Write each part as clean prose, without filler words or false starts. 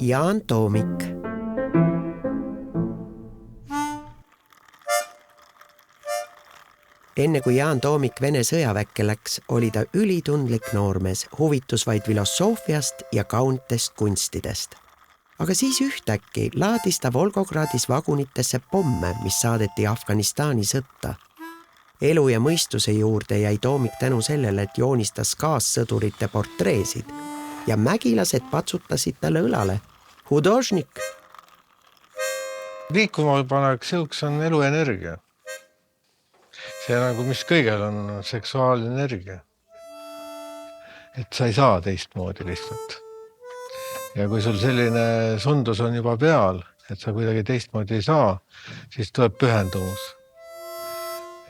Jaan Toomik. Enne kui Jaan Toomik Vene sõjaväkke läks, oli ta ülitundlik noormees, huvitus vaid filosoofiast ja kaunitest kunstidest. Aga siis ühtäkki laadis ta Volgogradis vagunitesse pomme, mis saadeti Afganistani sõtta. Elu ja mõistuse juurde jäi Toomik tänu sellele, et joonistas kaassõdurite portreesid ja mägilased patsutasid talle õlale. Hudožnik! Liikuma paneks jõuks on eluenergia. See nagu mis kõigel on seksuaalne energia. Et sa ei saa teistmoodi lihtsalt. Ja kui sul selline sundus on juba peal, et sa kuidagi teistmoodi ei saa, siis tuleb pühendumus.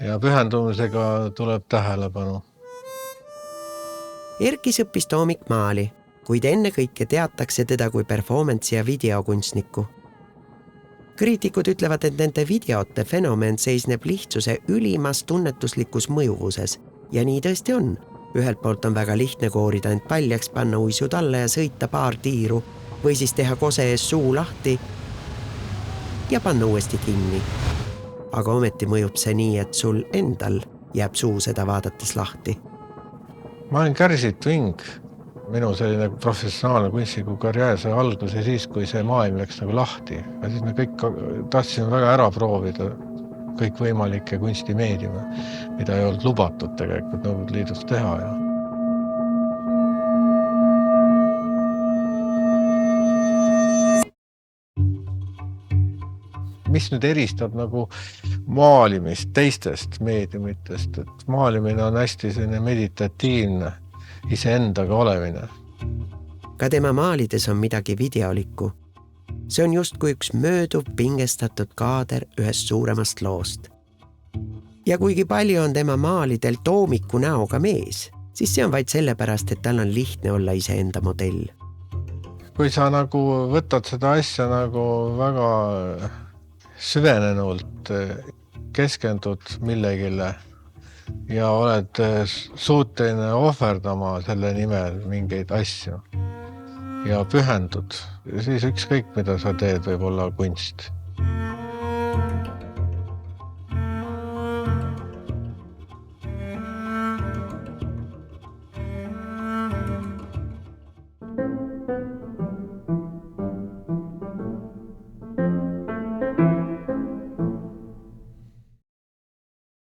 Ja pühendumusega tuleb tähelepanu. Erkis õppis Toomik maali, kuid enne kõike teatakse teda kui performance- ja videokunstniku. Kriitikud ütlevad, et nende videote fenomen seisneb lihtsuse ülimas tunnetuslikus mõjuvuses. Ja nii tõesti on. Ühelt poolt on väga lihtne koorida end paljaks, panna uisud alla ja sõita paar tiiru või siis teha kose ees suu lahti ja panna uuesti kinni. Aga ometi mõjub see nii, et sul endal jääb suu seda vaadates lahti. Ma olin Kärsit Ving. Minu selline professionaalne kunstniku karjäär sai alguse siis, kui see maailm läks nagu lahti. Ja siis me kõik tahtsime väga ära proovida kõik võimalikke kunstimeediume, mida ei olnud lubatud tegelikult Nõukogude Liidus teha. Ja. Mis nüüd eristab nagu maalimist teistest meediumitest, et maalimine on hästi selline meditatiivne, iseendaga olemine. Ka tema maalides on midagi videolikku. See on just kui üks mööduv pingestatud kaader ühest suuremast loost. Ja kuigi palju on tema maalidel Toomiku näoga mees, siis see on vaid sellepärast, et tal on lihtne olla iseenda modell. Kui sa nagu võtad seda asja nagu väga süvenenult, keskendud millegile ja oled suuteline ohverdama selle nimel mingeid asju ja pühendud, siis ükskõik, mida sa teed, võib olla kunst.